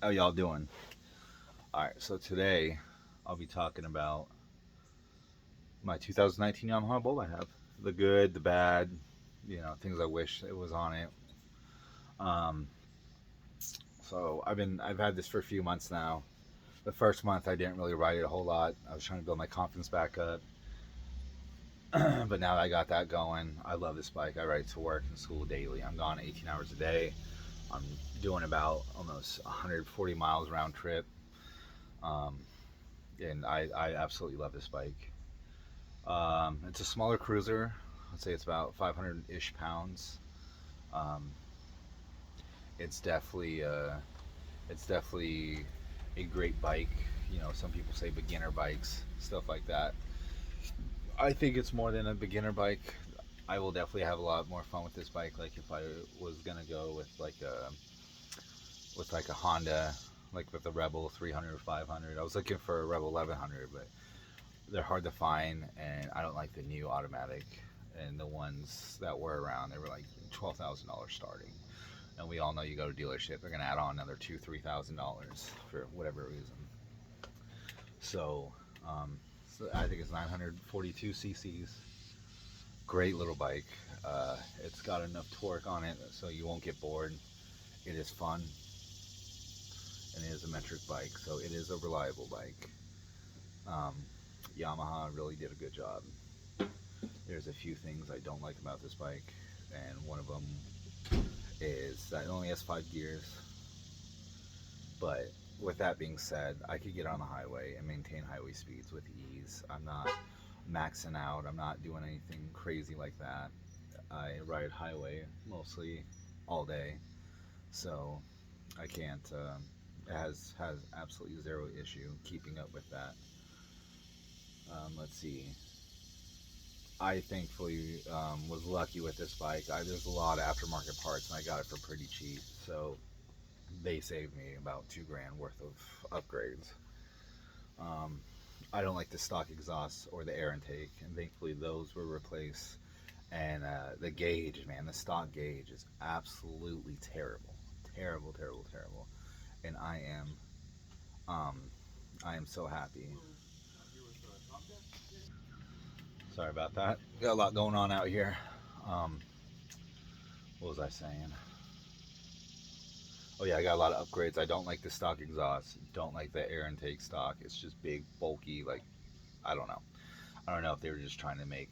How y'all doing? All right, so today I'll be talking about my 2019 Yamaha Bowl I have. The good, the bad, things I wish it was on it. Um, I've had this for a few months now. The first month I didn't really ride it a whole lot. I was trying to build my confidence back up. But now that I got that going, I love this bike. I ride it to work and school daily. I'm gone 18 hours a day. I'm doing about almost 140 miles round trip. Um, and I absolutely love this bike. It's a smaller cruiser. I'd say it's about 500-ish pounds. Um, it's definitely it's definitely a great bike. Some people say beginner bikes, stuff like that. I think it's more than a beginner bike. I will definitely have a lot more fun with this bike. Like if I was gonna go with like a Honda, like with the Rebel 300 or 500. I was looking for a Rebel 1100, but they're hard to find, and I don't like the new automatic. And the ones that were around, they were like $12,000 starting. And we all know you go to dealership, they're gonna add on another $2,000-3,000 for whatever reason. So, so I think it's 942 cc's. Great little bike. It's got enough torque on it so you won't get bored. It is fun, and it is a metric bike, so it is a reliable bike. Um, Yamaha really did a good job. There's a few things I don't like about this bike, and one of them is that it only has 5 gears. But with that being said, I could get on the highway and maintain highway speeds with ease. I'm not maxing out, I'm not doing anything crazy like that. I ride highway mostly all day, so I can't. It has absolutely zero issue keeping up with that. Let's see. I thankfully was lucky with this bike. There's a lot of aftermarket parts, and I got it for pretty cheap. So they saved me about 2 grand worth of upgrades. Um, I don't like the stock exhaust or the air intake, and thankfully those were replaced. And the gauge, man, the stock gauge is absolutely terrible, terrible, terrible, terrible. And um, I am so happy. Sorry about that. Got a lot going on out here. Um, what was I saying? Oh yeah, I got a lot of upgrades. I don't like the stock exhaust. Don't like the air intake stock. It's just big, bulky. Like I don't know. I don't know if they were just trying to make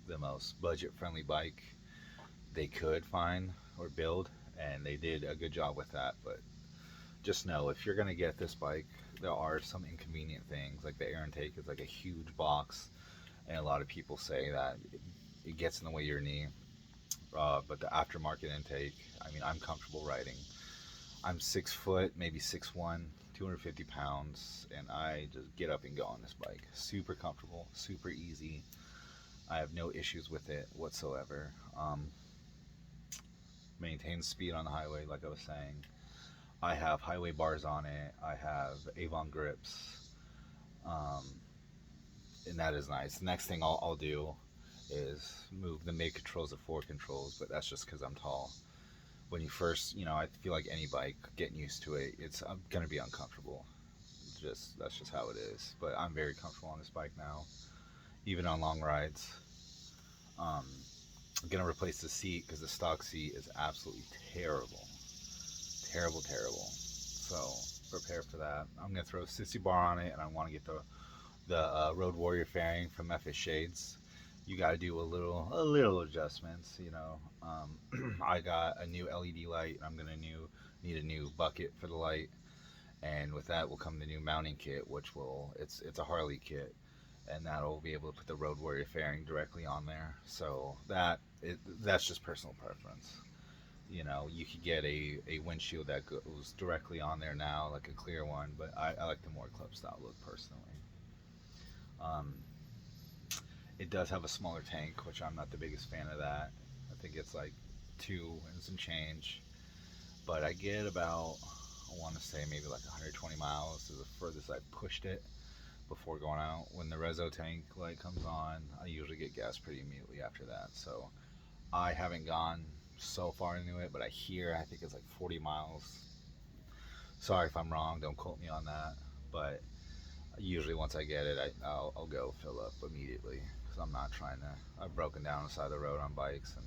the most budget-friendly bike they could find or build, and they did a good job with that. But just know if you're gonna get this bike, there are some inconvenient things. Like the air intake is like a huge box, and a lot of people say that it gets in the way of your knee. But the aftermarket intake, I mean, I'm comfortable riding. I'm 6 foot, maybe 6'1", 250 pounds, and I just get up and go on this bike. Super comfortable, super easy. I have no issues with it whatsoever. Maintains speed on the highway, like I was saying. I have highway bars on it. I have Avon grips, um, and that is nice. The next thing I'll do is move the mid controls to forward controls, but that's just because I'm tall. When you first, I feel like any bike, getting used to it, it's gonna be uncomfortable. Just that's just how it is. But I'm very comfortable on this bike now, even on long rides. Um, I'm gonna replace the seat because the stock seat is absolutely terrible, terrible, terrible. So prepare for that. I'm gonna throw a sissy bar on it, and I want to get the Road Warrior fairing from FS Shades. You got to do a little adjustments. I got a new LED light. I'm gonna need a new bucket for the light, and with that will come the new mounting kit, which it's a Harley kit, and that'll be able to put the Road Warrior fairing directly on there. So that's just personal preference. You could get a windshield that goes directly on there now, like a clear one, but I like the more club style look personally. Um, it does have a smaller tank, which I'm not the biggest fan of that. I think it's like 2 and some change, but I get about, I want to say maybe like 120 miles is the furthest I've pushed it before going out. When the reso tank light comes on, I usually get gas pretty immediately after that. So I haven't gone so far into it, but I think it's like 40 miles. Sorry if I'm wrong, don't quote me on that, but usually once I get it, I'll go fill up immediately, because I'm not trying to. I've broken down on the side of the road on bikes, and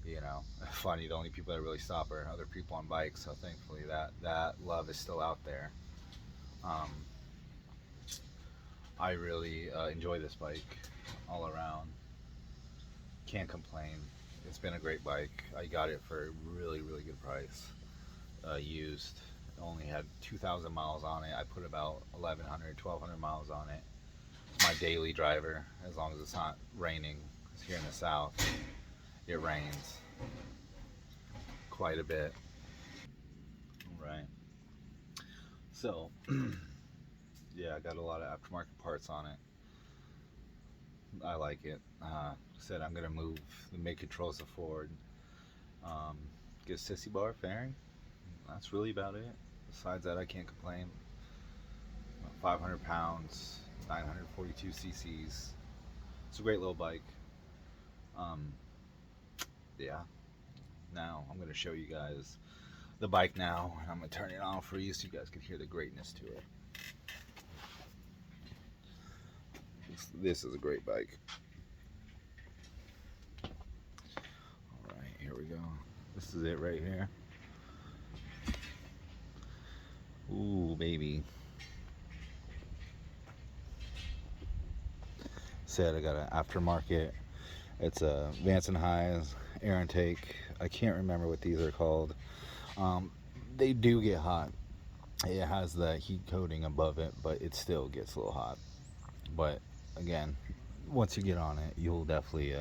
you know, funny, the only people that really stop are other people on bikes, so thankfully that love is still out there. um, I really enjoy this bike all around, can't complain. It's been a great bike. I got it for a really good price, used. It only had 2,000 miles on it. I put about 1,100 1,200 miles on it. It's my daily driver, as long as it's not raining. 'Cause here in the south it rains quite a bit. Right. So, yeah, I got a lot of aftermarket parts on it. I like it. Said I'm gonna move the mid controls to forward. Get a sissy bar fairing. That's really about it. Besides that, I can't complain. 500 pounds, 942 cc's. It's a great little bike. Yeah. Now I'm gonna show you guys the bike now, and I'm gonna turn it on for you so you guys can hear the greatness to it. This is a great bike. Alright, here we go. This is it right here. Ooh, baby. Said I got an aftermarket. It's a Vance and Hines air intake. I can't remember what these are called. They do get hot. It has the heat coating above it, but it still gets a little hot. But again, once you get on it, you'll definitely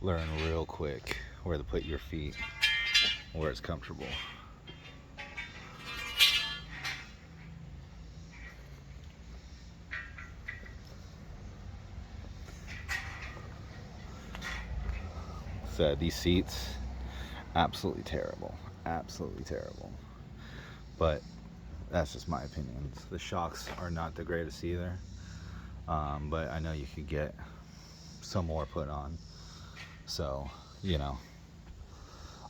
learn real quick where to put your feet, where it's comfortable. So these seats, absolutely terrible, absolutely terrible. But that's just my opinion. The shocks are not the greatest either. But I know you could get some more put on. So, you know,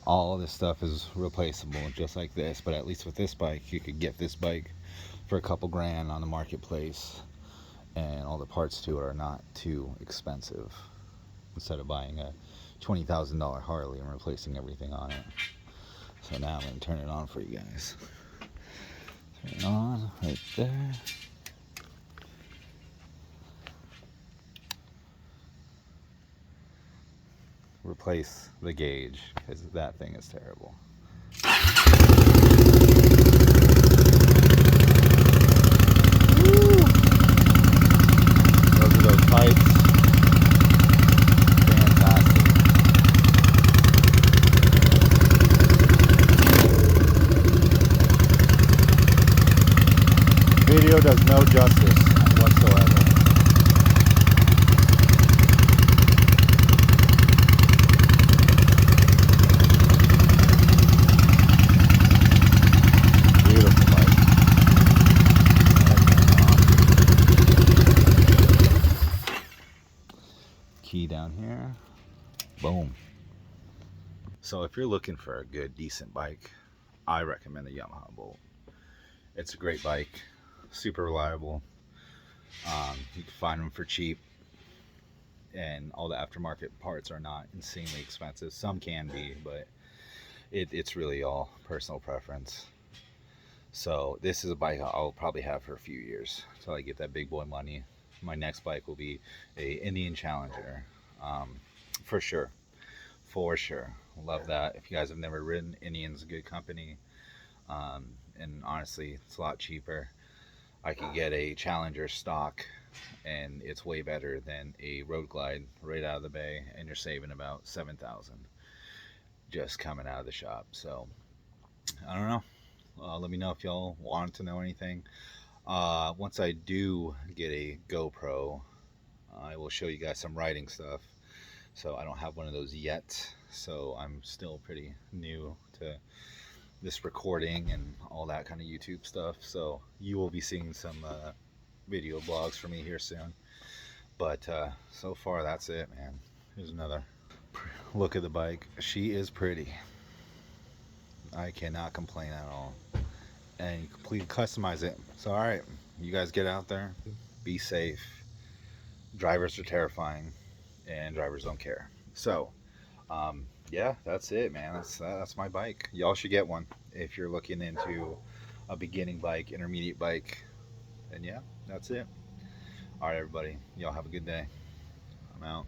all of this stuff is replaceable, just like this. But at least with this bike, you could get this bike for a couple grand on the marketplace, and all the parts to it are not too expensive, instead of buying a $20,000 Harley and replacing everything on it. So now I'm going to turn it on for you guys. Turn it on right there. Replace the gauge, because that thing is terrible. Woo! Those are those pipes. Fantastic. Video does no justice whatsoever. Key down here. Boom. So if you're looking for a good, decent bike, I recommend the Yamaha Bolt. It's a great bike, super reliable. You can find them for cheap, and all the aftermarket parts are not insanely expensive. Some can be, but it's really all personal preference. So this is a bike I'll probably have for a few years until I get that big boy money. My next bike will be a Indian Challenger, for sure. Love that. If you guys have never ridden, Indian's a good company, and honestly, it's a lot cheaper. I could get a Challenger stock, and it's way better than a Road Glide right out of the bay, and you're saving about $7,000 just coming out of the shop. So I don't know. Let me know if y'all want to know anything. Once I do get a GoPro, I will show you guys some riding stuff. So I don't have one of those yet, so I'm still pretty new to this recording and all that kind of YouTube stuff. So you will be seeing some video blogs from me here soon. But so far, that's it, man. Here's another look at the bike. She is pretty. I cannot complain at all. and you completely customize it. So, all right, you guys get out there, be safe. Drivers are terrifying, and drivers don't care. So, yeah, that's it, man. That's my bike. Y'all should get one if you're looking into a beginning bike, intermediate bike. And yeah, that's it. All right, everybody. Y'all have a good day. I'm out.